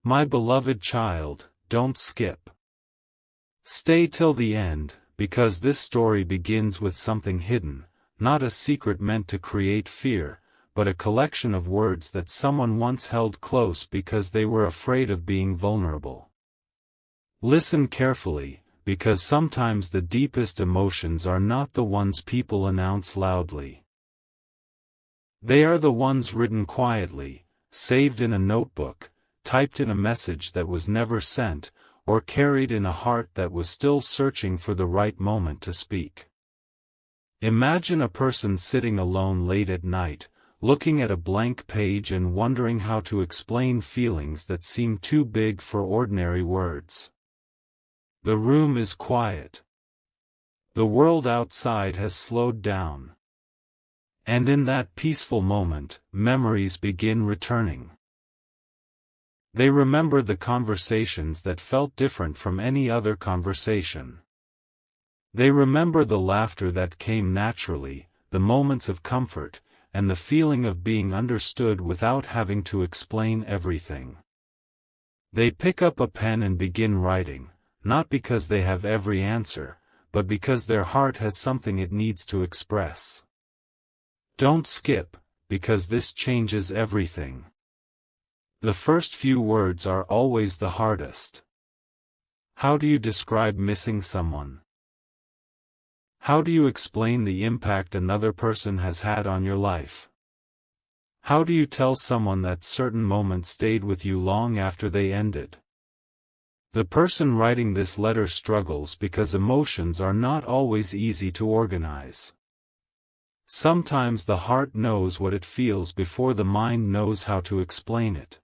My beloved child, don't skip. Stay till the end, because this story begins with something hidden, not a secret meant to create fear, but a collection of words that someone once held close because they were afraid of being vulnerable. Listen carefully, because sometimes the deepest emotions are not the ones people announce loudly. They are the ones written quietly, saved in a notebook, typed in a message that was never sent, or carried in a heart that was still searching for the right moment to speak. Imagine a person sitting alone late at night, looking at a blank page and wondering how to explain feelings that seem too big for ordinary words. The room is quiet. The world outside has slowed down. And in that peaceful moment, memories begin returning. They remember the conversations that felt different from any other conversation. They remember the laughter that came naturally, the moments of comfort, and the feeling of being understood without having to explain everything. They pick up a pen and begin writing, not because they have every answer, but because their heart has something it needs to express. Don't skip, because this changes everything. The first few words are always the hardest. How do you describe missing someone? How do you explain the impact another person has had on your life? How do you tell someone that certain moments stayed with you long after they ended? The person writing this letter struggles because emotions are not always easy to organize. Sometimes the heart knows what it feels before the mind knows how to explain it.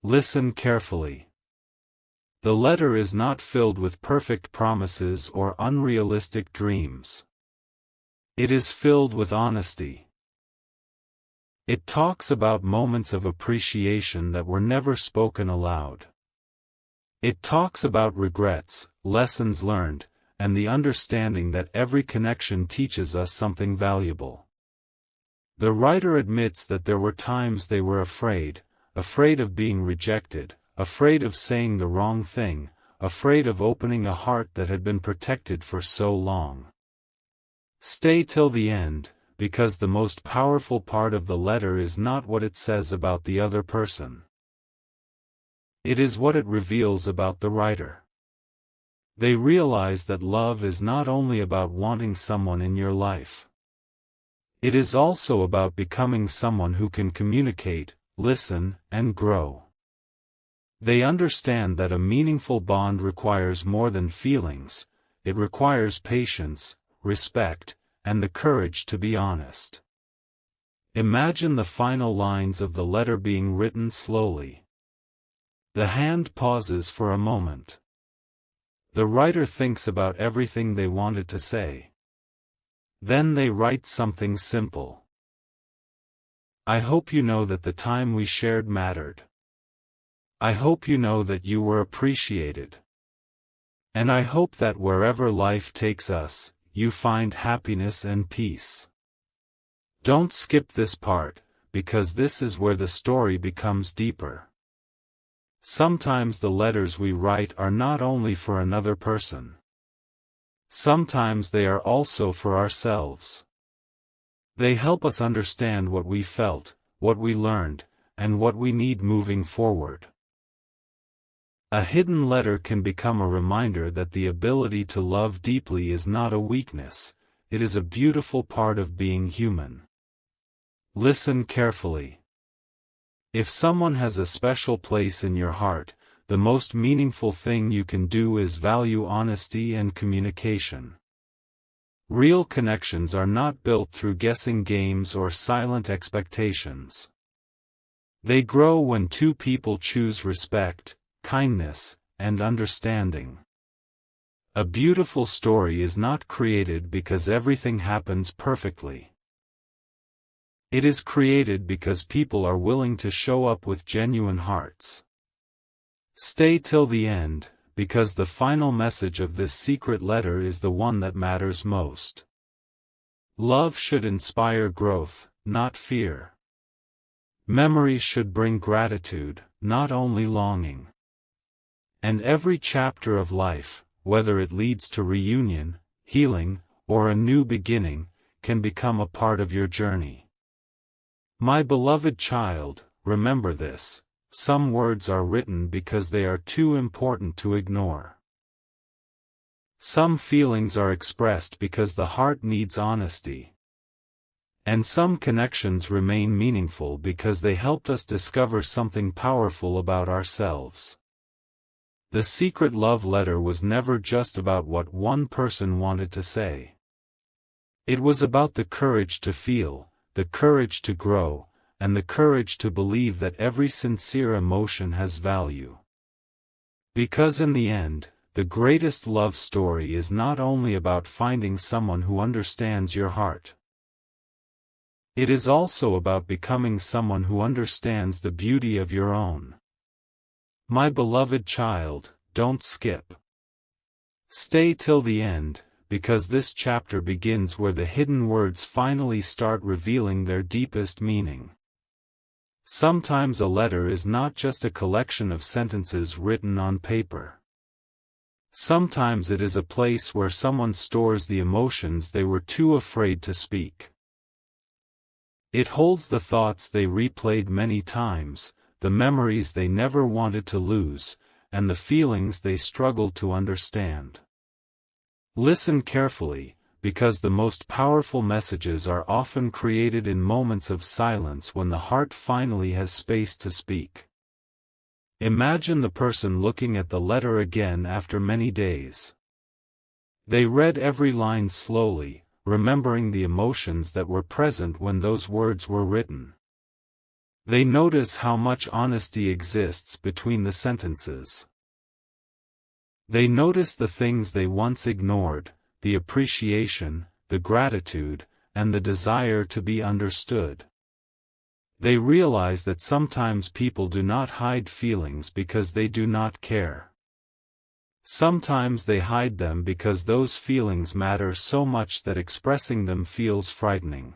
Listen carefully. The letter is not filled with perfect promises or unrealistic dreams. It is filled with honesty. It talks about moments of appreciation that were never spoken aloud. It talks about regrets, lessons learned, and the understanding that every connection teaches us something valuable. The writer admits that there were times they were afraid of being rejected, afraid of saying the wrong thing, afraid of opening a heart that had been protected for so long. Stay till the end, because the most powerful part of the letter is not what it says about the other person. It is what it reveals about the writer. They realize that love is not only about wanting someone in your life. It is also about becoming someone who can communicate, listen, and grow. They understand that a meaningful bond requires more than feelings, it requires patience, respect, and the courage to be honest. Imagine the final lines of the letter being written slowly. The hand pauses for a moment. The writer thinks about everything they wanted to say. Then they write something simple. I hope you know that the time we shared mattered. I hope you know that you were appreciated. And I hope that wherever life takes us, you find happiness and peace. Don't skip this part, because this is where the story becomes deeper. Sometimes the letters we write are not only for another person. Sometimes they are also for ourselves. They help us understand what we felt, what we learned, and what we need moving forward. A hidden letter can become a reminder that the ability to love deeply is not a weakness, it is a beautiful part of being human. Listen carefully. If someone has a special place in your heart, the most meaningful thing you can do is value honesty and communication. Real connections are not built through guessing games or silent expectations. They grow when two people choose respect, kindness, and understanding. A beautiful story is not created because everything happens perfectly. It is created because people are willing to show up with genuine hearts. Stay till the end, because the final message of this secret letter is the one that matters most. Love should inspire growth, not fear. Memories should bring gratitude, not only longing. And every chapter of life, whether it leads to reunion, healing, or a new beginning, can become a part of your journey. My beloved child, remember this: some words are written because they are too important to ignore. Some feelings are expressed because the heart needs honesty. And some connections remain meaningful because they helped us discover something powerful about ourselves. The secret love letter was never just about what one person wanted to say. It was about the courage to feel, the courage to grow, and the courage to believe that every sincere emotion has value. Because in the end, the greatest love story is not only about finding someone who understands your heart. It is also about becoming someone who understands the beauty of your own. My beloved child, don't skip. Stay till the end, because this chapter begins where the hidden words finally start revealing their deepest meaning. Sometimes a letter is not just a collection of sentences written on paper. Sometimes it is a place where someone stores the emotions they were too afraid to speak. It holds the thoughts they replayed many times, the memories they never wanted to lose, and the feelings they struggled to understand. Listen carefully, because the most powerful messages are often created in moments of silence when the heart finally has space to speak. Imagine the person looking at the letter again after many days. They read every line slowly, remembering the emotions that were present when those words were written. They notice how much honesty exists between the sentences. They notice the things they once ignored, the appreciation, the gratitude, and the desire to be understood. They realize that sometimes people do not hide feelings because they do not care. Sometimes they hide them because those feelings matter so much that expressing them feels frightening.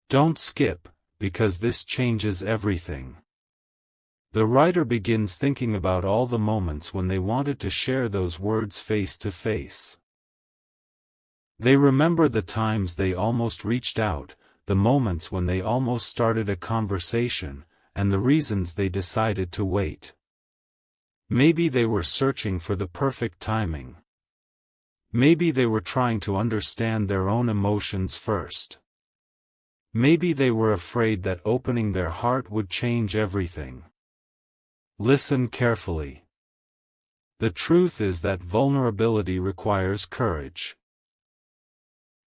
Don't skip, because this changes everything. The writer begins thinking about all the moments when they wanted to share those words face to face. They remember the times they almost reached out, the moments when they almost started a conversation, and the reasons they decided to wait. Maybe they were searching for the perfect timing. Maybe they were trying to understand their own emotions first. Maybe they were afraid that opening their heart would change everything. Listen carefully. The truth is that vulnerability requires courage.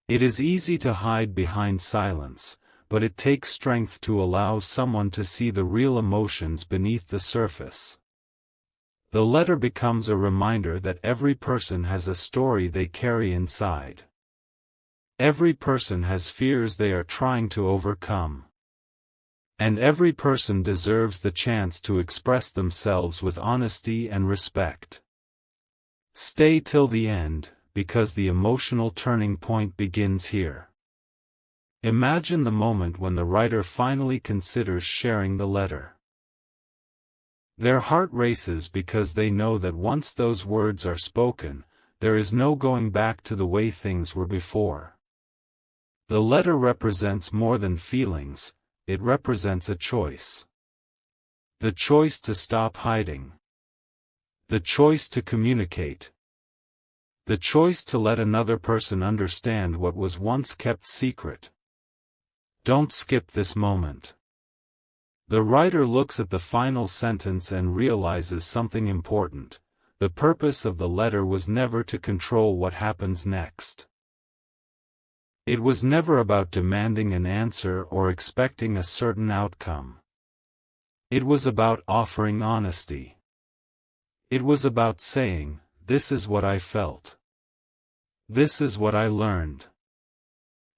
It is easy to hide behind silence, but it takes strength to allow someone to see the real emotions beneath the surface. The letter becomes a reminder that every person has a story they carry inside. Every person has fears they are trying to overcome. And every person deserves the chance to express themselves with honesty and respect. Stay till the end, because the emotional turning point begins here. Imagine the moment when the writer finally considers sharing the letter. Their heart races because they know that once those words are spoken, there is no going back to the way things were before. The letter represents more than feelings, it represents a choice. The choice to stop hiding. The choice to communicate. The choice to let another person understand what was once kept secret. Don't skip this moment. The writer looks at the final sentence and realizes something important. The purpose of the letter was never to control what happens next. It was never about demanding an answer or expecting a certain outcome. It was about offering honesty. It was about saying, "This is what I felt. This is what I learned.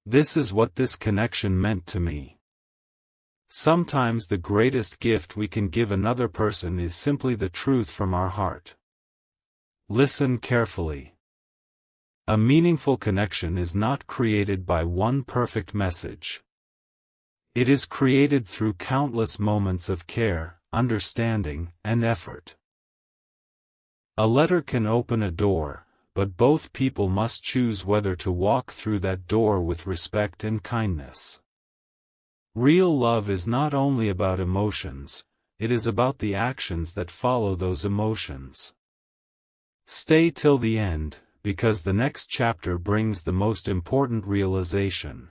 This is what this connection meant to me." Sometimes the greatest gift we can give another person is simply the truth from our heart. Listen carefully. A meaningful connection is not created by one perfect message. It is created through countless moments of care, understanding, and effort. A letter can open a door, but both people must choose whether to walk through that door with respect and kindness. Real love is not only about emotions, it is about the actions that follow those emotions. Stay till the end, because the next chapter brings the most important realization.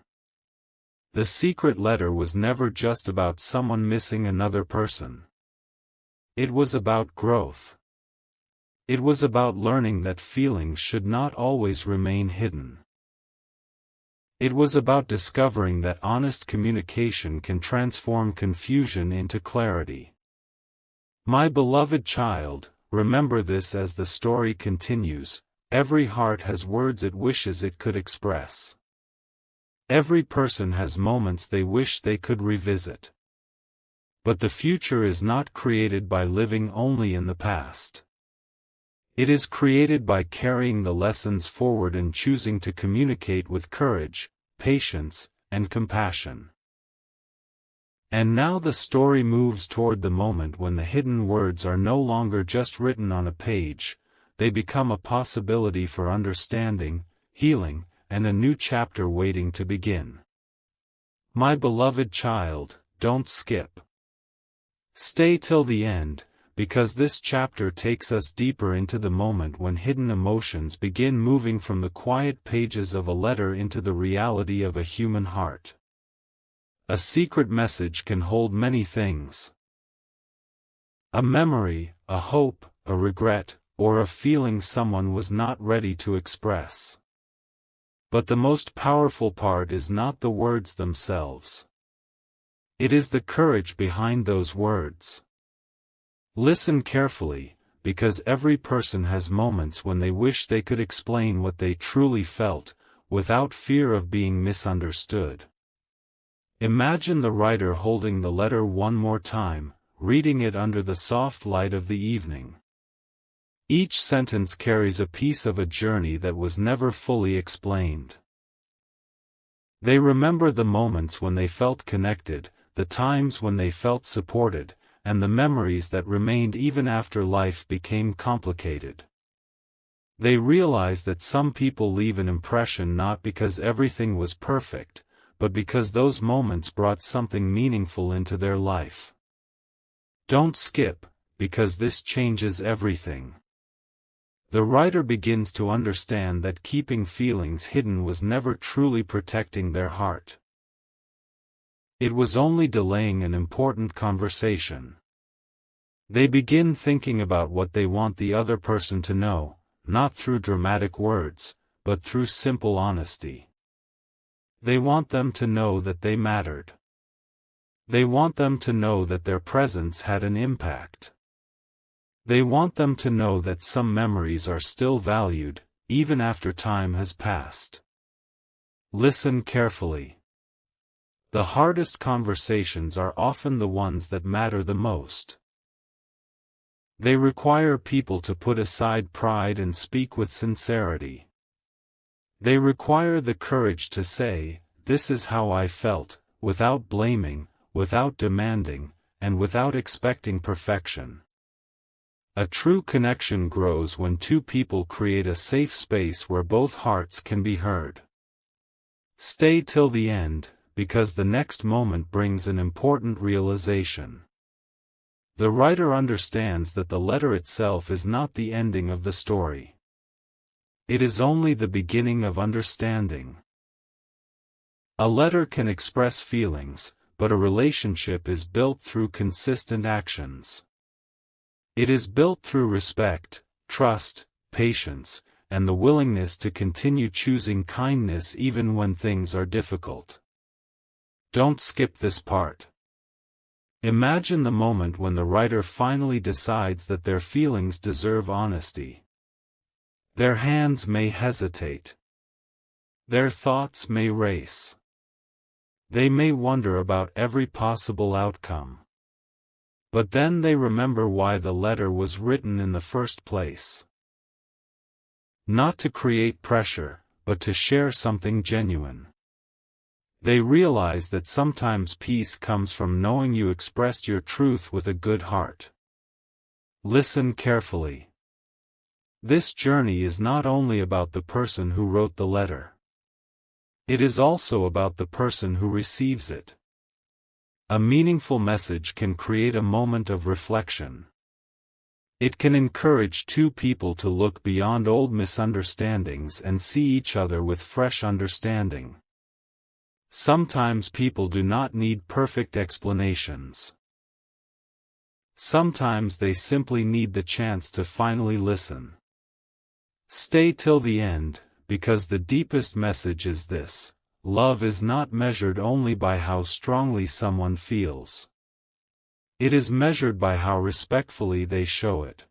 The secret letter was never just about someone missing another person. It was about growth. It was about learning that feelings should not always remain hidden. It was about discovering that honest communication can transform confusion into clarity. My beloved child, remember this as the story continues: every heart has words it wishes it could express. Every person has moments they wish they could revisit. But the future is not created by living only in the past. It is created by carrying the lessons forward and choosing to communicate with courage, patience, and compassion. And now the story moves toward the moment when the hidden words are no longer just written on a page, they become a possibility for understanding, healing, and a new chapter waiting to begin. My beloved child, don't skip. Stay till the end, because this chapter takes us deeper into the moment when hidden emotions begin moving from the quiet pages of a letter into the reality of a human heart. A secret message can hold many things. A memory, a hope, a regret, or a feeling someone was not ready to express. But the most powerful part is not the words themselves. It is the courage behind those words. Listen carefully, because every person has moments when they wish they could explain what they truly felt, without fear of being misunderstood. Imagine the writer holding the letter one more time, reading it under the soft light of the evening. Each sentence carries a piece of a journey that was never fully explained. They remember the moments when they felt connected, the times when they felt supported, and the memories that remained even after life became complicated. They realize that some people leave an impression not because everything was perfect, but because those moments brought something meaningful into their life. Don't skip, because this changes everything. The writer begins to understand that keeping feelings hidden was never truly protecting their heart. It was only delaying an important conversation. They begin thinking about what they want the other person to know, not through dramatic words, but through simple honesty. They want them to know that they mattered. They want them to know that their presence had an impact. They want them to know that some memories are still valued, even after time has passed. Listen carefully. The hardest conversations are often the ones that matter the most. They require people to put aside pride and speak with sincerity. They require the courage to say, "This is how I felt," without blaming, without demanding, and without expecting perfection. A true connection grows when two people create a safe space where both hearts can be heard. Stay till the end, because the next moment brings an important realization. The writer understands that the letter itself is not the ending of the story. It is only the beginning of understanding. A letter can express feelings, but a relationship is built through consistent actions. It is built through respect, trust, patience, and the willingness to continue choosing kindness even when things are difficult. Don't skip this part. Imagine the moment when the writer finally decides that their feelings deserve honesty. Their hands may hesitate. Their thoughts may race. They may wonder about every possible outcome. But then they remember why the letter was written in the first place. Not to create pressure, but to share something genuine. They realize that sometimes peace comes from knowing you expressed your truth with a good heart. Listen carefully. This journey is not only about the person who wrote the letter. It is also about the person who receives it. A meaningful message can create a moment of reflection. It can encourage two people to look beyond old misunderstandings and see each other with fresh understanding. Sometimes people do not need perfect explanations. Sometimes they simply need the chance to finally listen. Stay till the end, because the deepest message is this: love is not measured only by how strongly someone feels. It is measured by how respectfully they show it.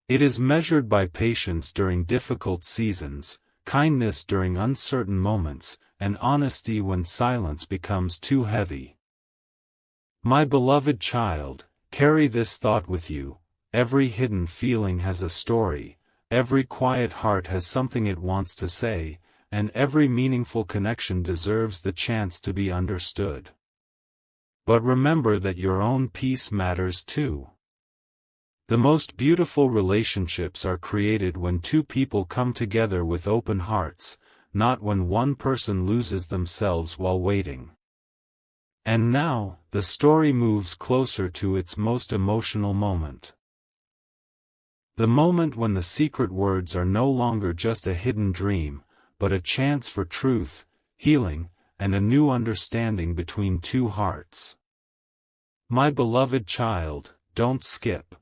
It is measured by patience during difficult seasons, kindness during uncertain moments, and honesty when silence becomes too heavy. My beloved child, carry this thought with you: every hidden feeling has a story, every quiet heart has something it wants to say, and every meaningful connection deserves the chance to be understood. But remember that your own peace matters too. The most beautiful relationships are created when two people come together with open hearts, not when one person loses themselves while waiting. And now, the story moves closer to its most emotional moment. The moment when the secret words are no longer just a hidden dream, but a chance for truth, healing, and a new understanding between two hearts. My beloved child, don't skip.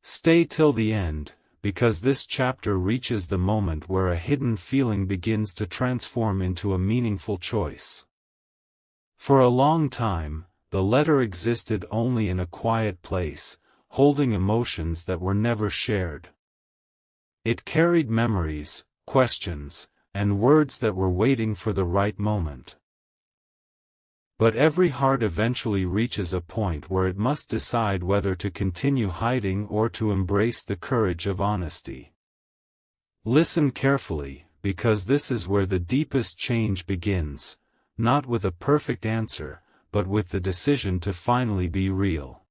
Stay till the end, because this chapter reaches the moment where a hidden feeling begins to transform into a meaningful choice. For a long time, the letter existed only in a quiet place, holding emotions that were never shared. It carried memories, questions, and words that were waiting for the right moment. But every heart eventually reaches a point where it must decide whether to continue hiding or to embrace the courage of honesty. Listen carefully, because this is where the deepest change begins, not with a perfect answer, but with the decision to finally be real.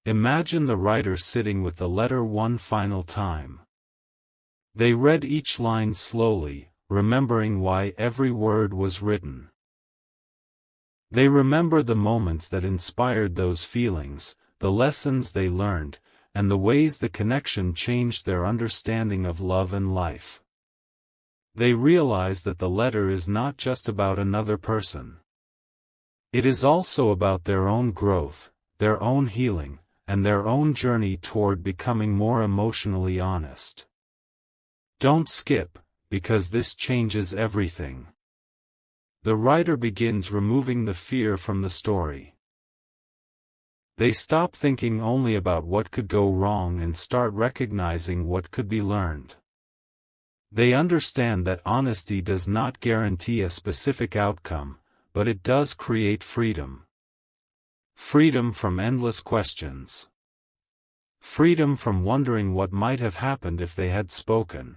Imagine the writer sitting with the letter one final time. They read each line slowly, remembering why every word was written. They remember the moments that inspired those feelings, the lessons they learned, and the ways the connection changed their understanding of love and life. They realize that the letter is not just about another person. It is also about their own growth, their own healing, and their own journey toward becoming more emotionally honest. Don't skip, because this changes everything. The writer begins removing the fear from the story. They stop thinking only about what could go wrong and start recognizing what could be learned. They understand that honesty does not guarantee a specific outcome, but it does create freedom. Freedom from endless questions. Freedom from wondering what might have happened if they had spoken.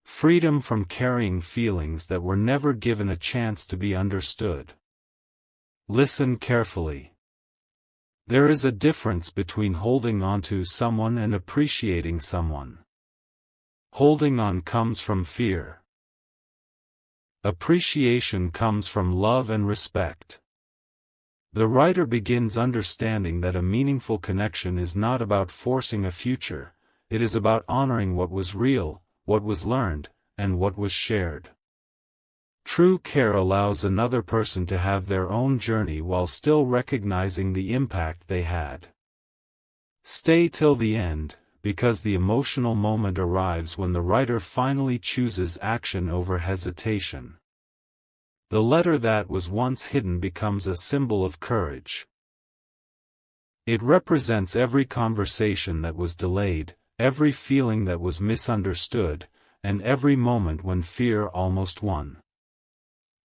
Freedom from carrying feelings that were never given a chance to be understood. Listen carefully. There is a difference between holding on to someone and appreciating someone. Holding on comes from fear. Appreciation comes from love and respect. The writer begins understanding that a meaningful connection is not about forcing a future, it is about honoring what was real, what was learned, and what was shared. True care allows another person to have their own journey while still recognizing the impact they had. Stay till the end, because the emotional moment arrives when the writer finally chooses action over hesitation. The letter that was once hidden becomes a symbol of courage. It represents every conversation that was delayed, every feeling that was misunderstood, and every moment when fear almost won.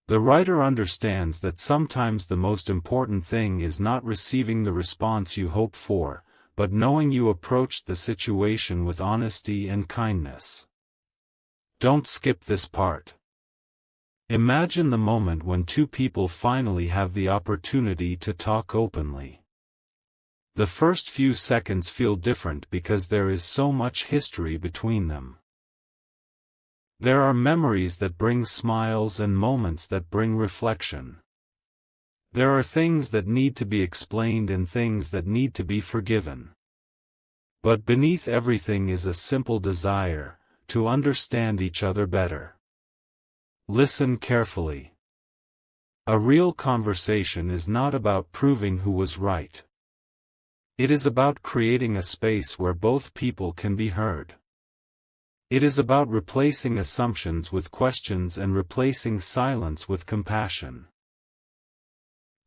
The writer understands that sometimes the most important thing is not receiving the response you hope for, but knowing you approached the situation with honesty and kindness. Don't skip this part. Imagine the moment when two people finally have the opportunity to talk openly. The first few seconds feel different because there is so much history between them. There are memories that bring smiles and moments that bring reflection. There are things that need to be explained and things that need to be forgiven. But beneath everything is a simple desire to understand each other better. Listen carefully. A real conversation is not about proving who was right. It is about creating a space where both people can be heard. It is about replacing assumptions with questions and replacing silence with compassion.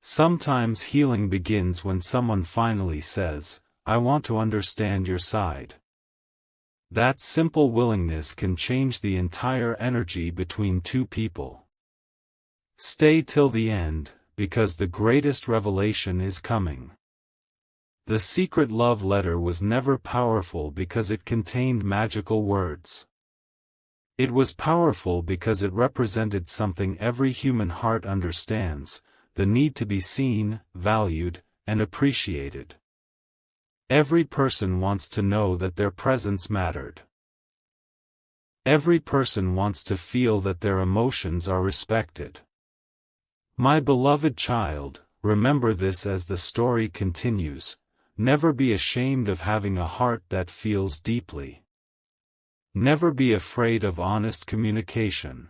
Sometimes healing begins when someone finally says, "I want to understand your side." That simple willingness can change the entire energy between two people. Stay till the end, because the greatest revelation is coming. The secret love letter was never powerful because it contained magical words. It was powerful because it represented something every human heart understands: the need to be seen, valued, and appreciated. Every person wants to know that their presence mattered. Every person wants to feel that their emotions are respected. My beloved child, remember this as the story continues: never be ashamed of having a heart that feels deeply. Never be afraid of honest communication.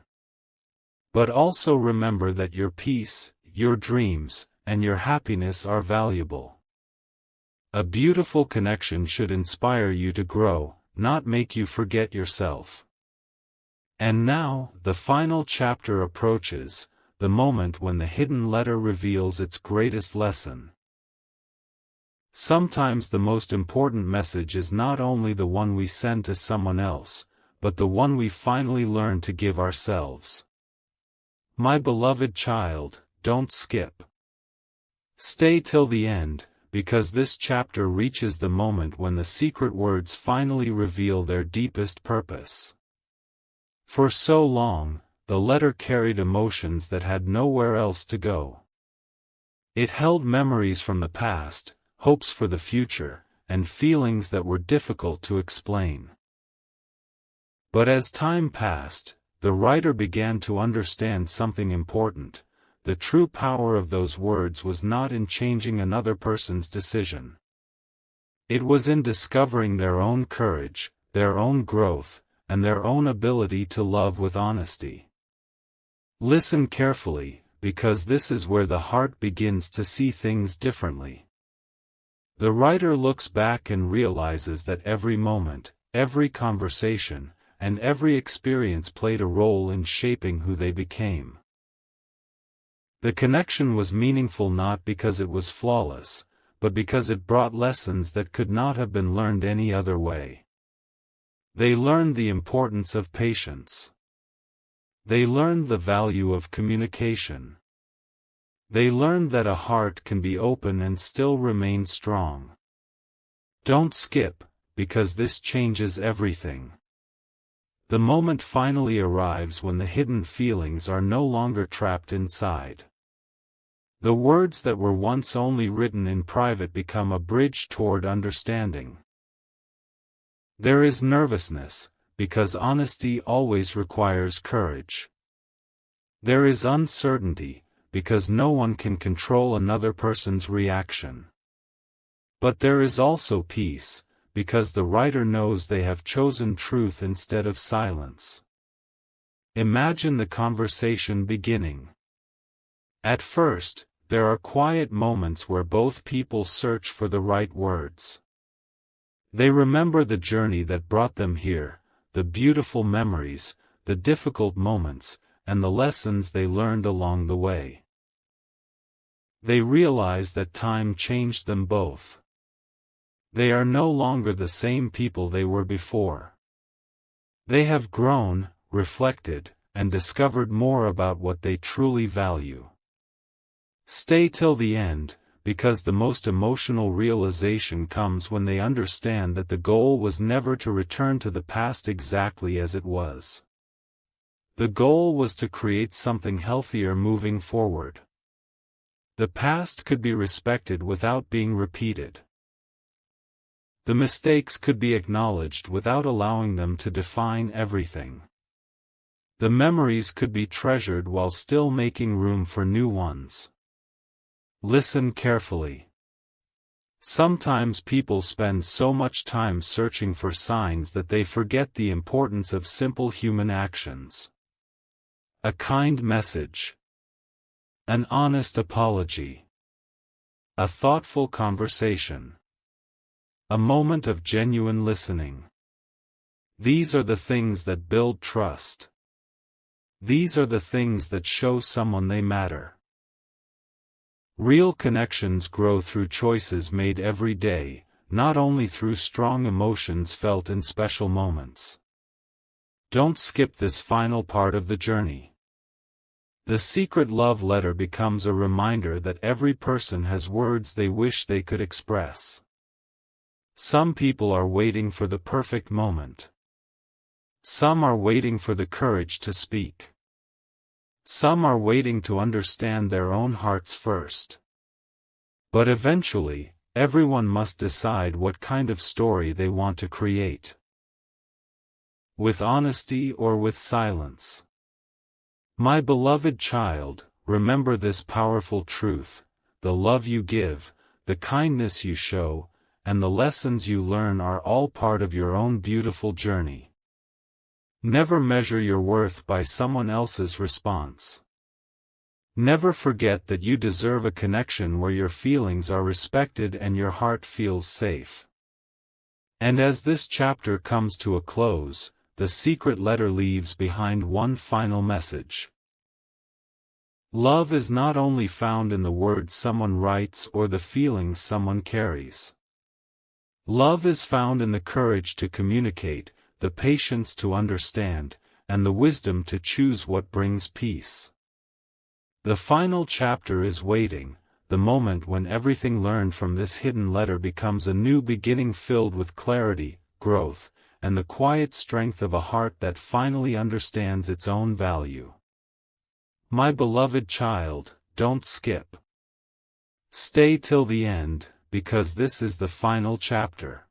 But also remember that your peace, your dreams, and your happiness are valuable. A beautiful connection should inspire you to grow, not make you forget yourself. And now, the final chapter approaches, the moment when the hidden letter reveals its greatest lesson. Sometimes the most important message is not only the one we send to someone else, but the one we finally learn to give ourselves. My beloved child, don't skip. Stay till the end, because this chapter reaches the moment when the secret words finally reveal their deepest purpose. For so long, the letter carried emotions that had nowhere else to go. It held memories from the past, hopes for the future, and feelings that were difficult to explain. But as time passed, the writer began to understand something important. The true power of those words was not in changing another person's decision. It was in discovering their own courage, their own growth, and their own ability to love with honesty. Listen carefully, because this is where the heart begins to see things differently. The writer looks back and realizes that every moment, every conversation, and every experience played a role in shaping who they became. The connection was meaningful not because it was flawless, but because it brought lessons that could not have been learned any other way. They learned the importance of patience. They learned the value of communication. They learned that a heart can be open and still remain strong. Don't skip, because this changes everything. The moment finally arrives when the hidden feelings are no longer trapped inside. The words that were once only written in private become a bridge toward understanding. There is nervousness, because honesty always requires courage. There is uncertainty, because no one can control another person's reaction. But there is also peace, because the writer knows they have chosen truth instead of silence. Imagine the conversation beginning. At first, there are quiet moments where both people search for the right words. They remember the journey that brought them here, the beautiful memories, the difficult moments, and the lessons they learned along the way. They realize that time changed them both. They are no longer the same people they were before. They have grown, reflected, and discovered more about what they truly value. Stay till the end, because the most emotional realization comes when they understand that the goal was never to return to the past exactly as it was. The goal was to create something healthier moving forward. The past could be respected without being repeated. The mistakes could be acknowledged without allowing them to define everything. The memories could be treasured while still making room for new ones. Listen carefully. Sometimes people spend so much time searching for signs that they forget the importance of simple human actions. A kind message. An honest apology. A thoughtful conversation. A moment of genuine listening. These are the things that build trust. These are the things that show someone they matter. Real connections grow through choices made every day, not only through strong emotions felt in special moments. Don't skip this final part of the journey. The secret love letter becomes a reminder that every person has words they wish they could express. Some people are waiting for the perfect moment. Some are waiting for the courage to speak. Some are waiting to understand their own hearts first. But eventually, everyone must decide what kind of story they want to create. With honesty or with silence. My beloved child, remember this powerful truth: the love you give, the kindness you show, and the lessons you learn are all part of your own beautiful journey. Never measure your worth by someone else's response. Never forget that you deserve a connection where your feelings are respected and your heart feels safe. And as this chapter comes to a close, the secret letter leaves behind one final message. Love is not only found in the words someone writes or the feelings someone carries. Love is found in the courage to communicate, the patience to understand, and the wisdom to choose what brings peace. The final chapter is waiting, the moment when everything learned from this hidden letter becomes a new beginning filled with clarity, growth, and the quiet strength of a heart that finally understands its own value. My beloved child, don't skip. Stay till the end, because this is the final chapter.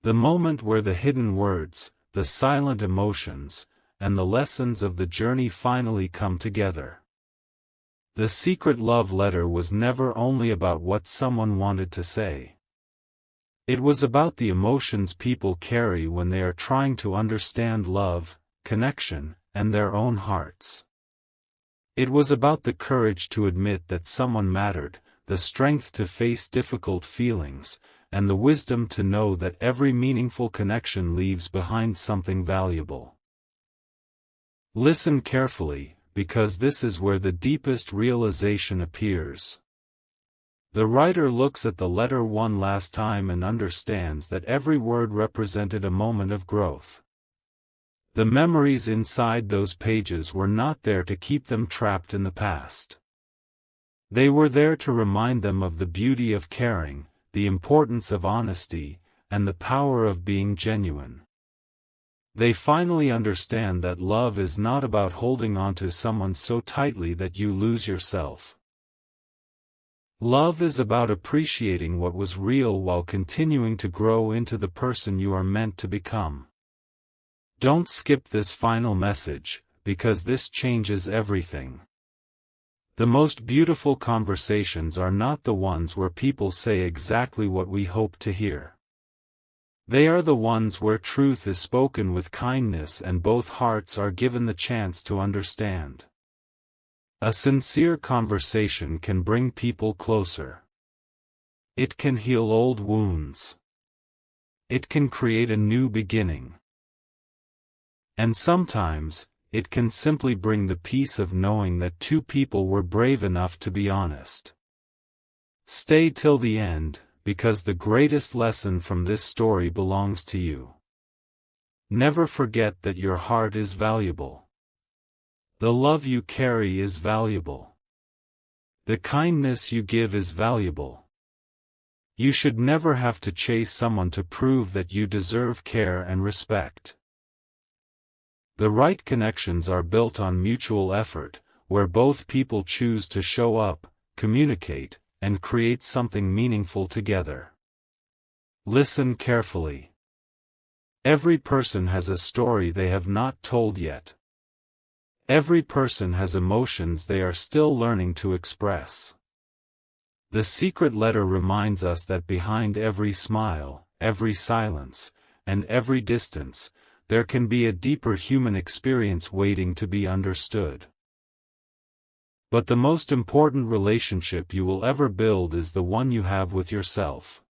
The moment where the hidden words, the silent emotions, and the lessons of the journey finally come together. The secret love letter was never only about what someone wanted to say. It was about the emotions people carry when they are trying to understand love, connection, and their own hearts. It was about the courage to admit that someone mattered, the strength to face difficult feelings, and the wisdom to know that every meaningful connection leaves behind something valuable. Listen carefully, because this is where the deepest realization appears. The writer looks at the letter one last time and understands that every word represented a moment of growth. The memories inside those pages were not there to keep them trapped in the past. They were there to remind them of the beauty of caring, the importance of honesty, and the power of being genuine. They finally understand that love is not about holding on to someone so tightly that you lose yourself. Love is about appreciating what was real while continuing to grow into the person you are meant to become. Don't skip this final message, because this changes everything. The most beautiful conversations are not the ones where people say exactly what we hope to hear. They are the ones where truth is spoken with kindness and both hearts are given the chance to understand. A sincere conversation can bring people closer. It can heal old wounds. It can create a new beginning. And sometimes, it can simply bring the peace of knowing that two people were brave enough to be honest. Stay till the end, because the greatest lesson from this story belongs to you. Never forget that your heart is valuable. The love you carry is valuable. The kindness you give is valuable. You should never have to chase someone to prove that you deserve care and respect. The right connections are built on mutual effort, where both people choose to show up, communicate, and create something meaningful together. Listen carefully. Every person has a story they have not told yet. Every person has emotions they are still learning to express. The secret letter reminds us that behind every smile, every silence, and every distance, there can be a deeper human experience waiting to be understood. But the most important relationship you will ever build is the one you have with yourself.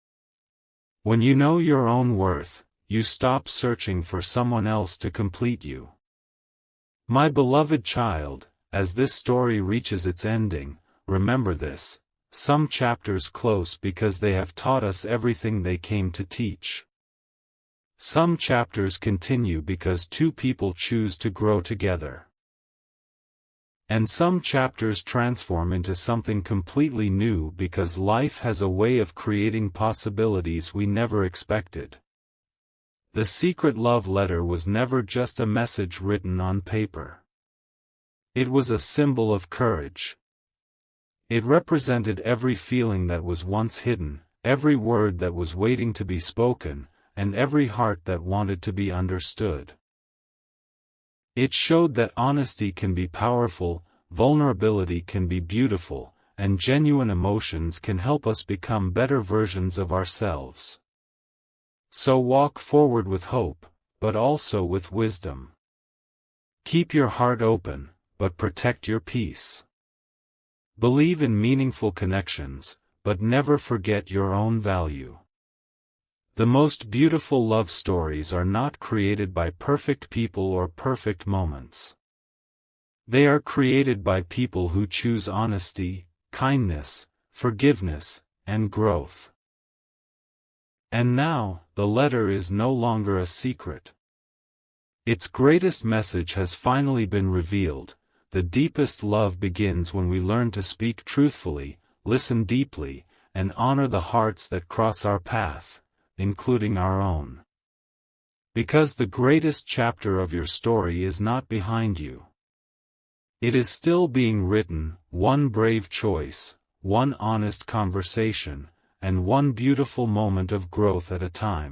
When you know your own worth, you stop searching for someone else to complete you. My beloved child, as this story reaches its ending, remember this: some chapters close because they have taught us everything they came to teach. Some chapters continue because two people choose to grow together. And some chapters transform into something completely new because life has a way of creating possibilities we never expected. The secret love letter was never just a message written on paper. It was a symbol of courage. It represented every feeling that was once hidden, every word that was waiting to be spoken, and every heart that wanted to be understood. It showed that honesty can be powerful, vulnerability can be beautiful, and genuine emotions can help us become better versions of ourselves. So walk forward with hope, but also with wisdom. Keep your heart open, but protect your peace. Believe in meaningful connections, but never forget your own value. The most beautiful love stories are not created by perfect people or perfect moments. They are created by people who choose honesty, kindness, forgiveness, and growth. And now, the letter is no longer a secret. Its greatest message has finally been revealed. The deepest love begins when we learn to speak truthfully, listen deeply, and honor the hearts that cross our path, including our own. Because the greatest chapter of your story is not behind you. It is still being written, one brave choice, one honest conversation, and one beautiful moment of growth at a time.